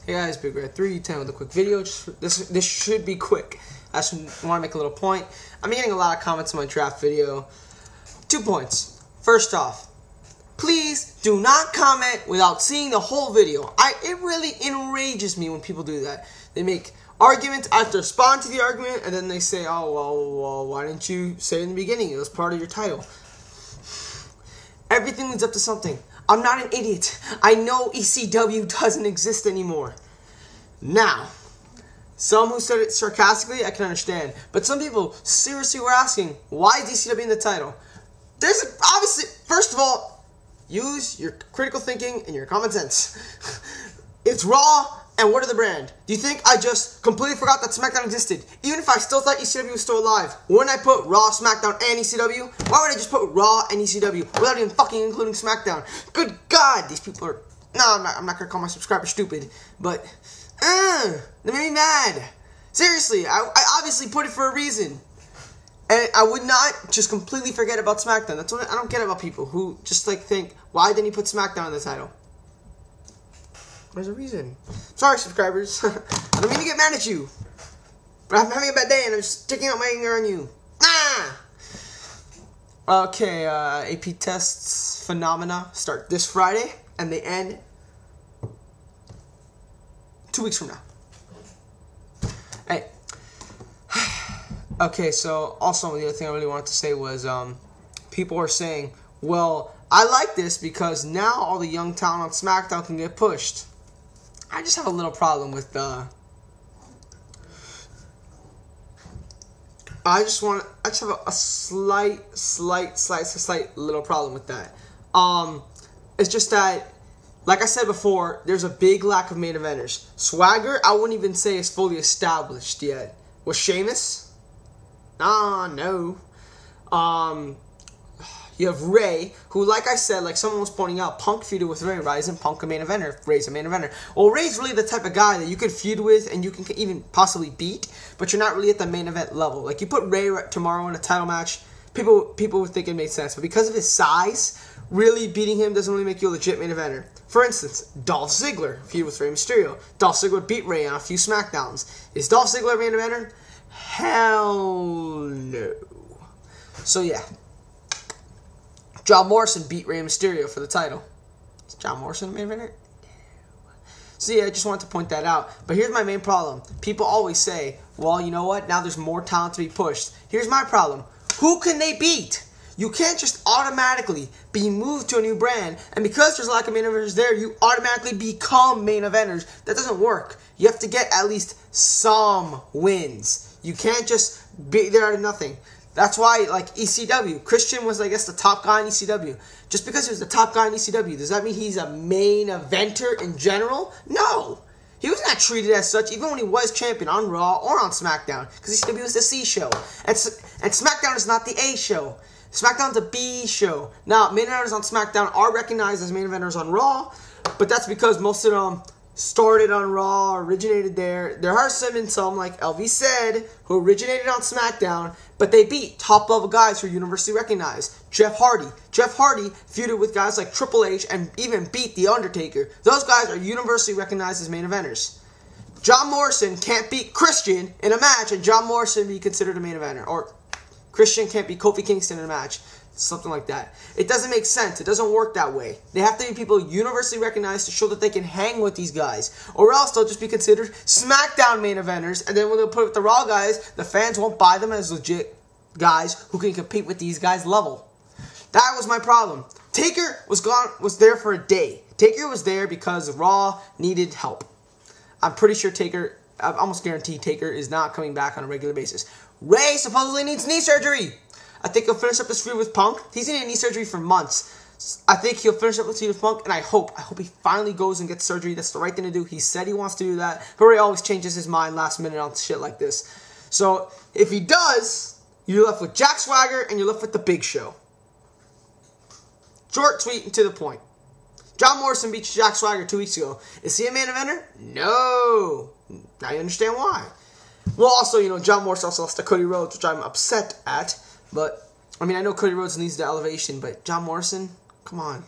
Hey guys, Big Red 310 with a quick video. This should be quick. I just want to make a little point. I'm getting a lot of comments on my draft video. 2 points. First off, please do not comment without seeing the whole video. It really enrages me when people do that. They make arguments, I have to respond to the argument, and then they say, oh, well, why didn't you say it in the beginning? It was part of your title. Everything leads up to something. I'm not an idiot. I know ECW doesn't exist anymore. Now, some who said it sarcastically, I can understand. But some people seriously were asking, why is ECW in the title? There's obviously, first of all, use your critical thinking and your common sense. It's Raw and Word of the Brand. Do you think I just completely forgot that SmackDown existed? Even if I still thought ECW was still alive, wouldn't I put Raw, SmackDown, and ECW? Why would I just put Raw and ECW without even fucking including SmackDown? Good God, these people are... No, I'm not gonna call my subscribers stupid, but... they made me mad. Seriously, I obviously put it for a reason. And I would not just completely forget about SmackDown. That's what I don't get about people who just like think, why didn't he put SmackDown in the title? There's a reason. Sorry, subscribers. I don't mean to get mad at you. But I'm having a bad day and I'm just taking out my anger on you. Okay, AP tests Phenomena start this Friday and they end 2 weeks from now. Hey. Okay, so also the other thing I really wanted to say was people are saying, well, I like this because now all the young talent on SmackDown can get pushed. I just have a little problem with I just have a slight little problem with that. It's just that, like I said before, there's a big lack of main eventers. Swagger, I wouldn't even say is fully established yet. Was Sheamus? No. You have Ray, who, like I said, like someone was pointing out, Punk feuded with Ray. Why isn't Punk a main eventer? Ray's a main eventer. Well, Ray's really the type of guy that you could feud with and you can even possibly beat, but you're not really at the main event level. Like, you put Ray tomorrow in a title match, people would think it made sense, but because of his size, really beating him doesn't really make you a legit main eventer. For instance, Dolph Ziggler feud with Rey Mysterio. Dolph Ziggler beat Ray on a few SmackDowns. Is Dolph Ziggler a main eventer? Hell no. So yeah. John Morrison beat Rey Mysterio for the title. Is John Morrison a main eventer? So yeah, I just wanted to point that out. But here's my main problem. People always say, well, you know what? Now there's more talent to be pushed. Here's my problem. Who can they beat? You can't just automatically be moved to a new brand, and because there's a lack of main eventers there, you automatically become main eventers. That doesn't work. You have to get at least some wins. You can't just be there out of nothing. That's why, like, ECW, Christian was, I guess, the top guy in ECW. Just because he was the top guy in ECW, does that mean he's a main eventer in general? No. He was not treated as such, even when he was champion on Raw or on SmackDown, because ECW was the C show. And SmackDown is not the A show. SmackDown's a B show. Now, main eventers on SmackDown are recognized as main eventers on Raw, but that's because most of them started on Raw, originated there. There are some, like LV said, who originated on SmackDown, but they beat top-level guys who are universally recognized. Jeff Hardy. Jeff Hardy feuded with guys like Triple H and even beat The Undertaker. Those guys are universally recognized as main eventers. John Morrison can't beat Christian in a match and John Morrison be considered a main eventer. Or Christian can't beat Kofi Kingston in a match. Something like that. It doesn't make sense. It doesn't work that way. They have to be people universally recognized to show that they can hang with these guys. Or else they'll just be considered SmackDown main eventers. And then when they'll put it with the Raw guys, the fans won't buy them as legit guys who can compete with these guys level. That was my problem. Taker was there for a day. Taker was there because Raw needed help. I'm pretty sure Taker, I'm almost guaranteed Taker is not coming back on a regular basis. Ray supposedly needs knee surgery. I think he'll finish up this feud with Punk. He's in knee surgery for months. I think he'll finish up this feud with Punk, and I hope he finally goes and gets surgery. That's the right thing to do. He said he wants to do that, but Ray always changes his mind last minute on shit like this. So if he does, you're left with Jack Swagger, and you're left with the Big Show. Short, sweet, and to the point. John Morrison beat Jack Swagger 2 weeks ago. Is he a main eventer? No. Now you understand why. Well, also, you know, John Morrison also lost to Cody Rhodes, which I'm upset at. But, I mean, I know Cody Rhodes needs the elevation, but John Morrison, come on.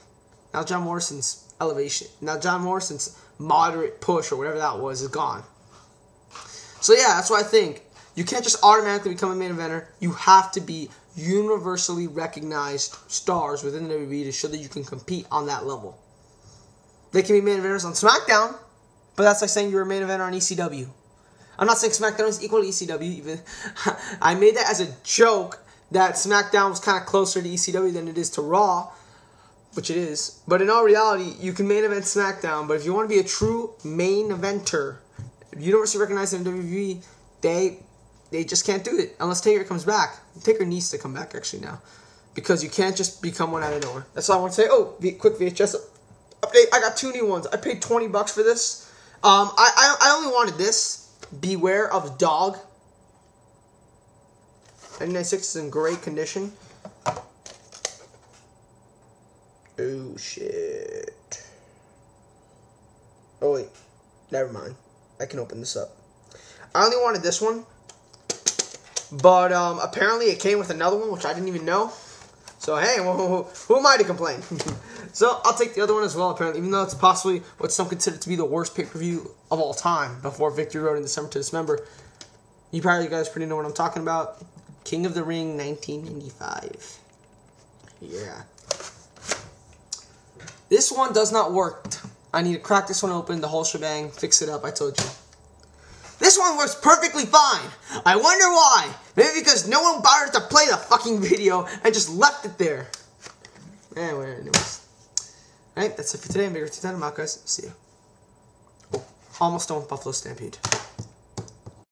Now John Morrison's elevation. Now John Morrison's moderate push or whatever that was is gone. So yeah, that's what I think. You can't just automatically become a main eventer. You have to be universally recognized stars within the WWE to show that you can compete on that level. They can be main eventers on SmackDown, but that's like saying you're a main eventer on ECW. I'm not saying SmackDown is equal to ECW. Even I made that as a joke that SmackDown was kind of closer to ECW than it is to Raw, which it is. But in all reality, you can main event SmackDown. But if you want to be a true main eventer, universally recognized in WWE, they just can't do it unless Taker comes back. Taker needs to come back actually now, because you can't just become one out of nowhere. That's all I want to say. Oh, quick VHS update. I got 2 new ones. I paid $20 for this. I only wanted this. Beware of Dog. 1996 is in great condition. Oh shit. Oh wait, never mind. I can open this up. I only wanted this one, but apparently it came with another one, which I didn't even know. So hey, who am I to complain? So I'll take the other one as well, apparently, even though it's possibly what some consider to be the worst pay-per-view of all time before Victory Road in December to Dismember. You guys pretty know what I'm talking about. King of the Ring 1995. Yeah. This one does not work. I need to crack this one open, the whole shebang, fix it up, I told you. This one works perfectly fine. I wonder why. Maybe because no one bothered to play the fucking video and just left it there. Anyway, anyways. Alright, that's it for today. I'm Bigger 210. I'm out, guys. See you. Oh, almost done with Buffalo Stampede.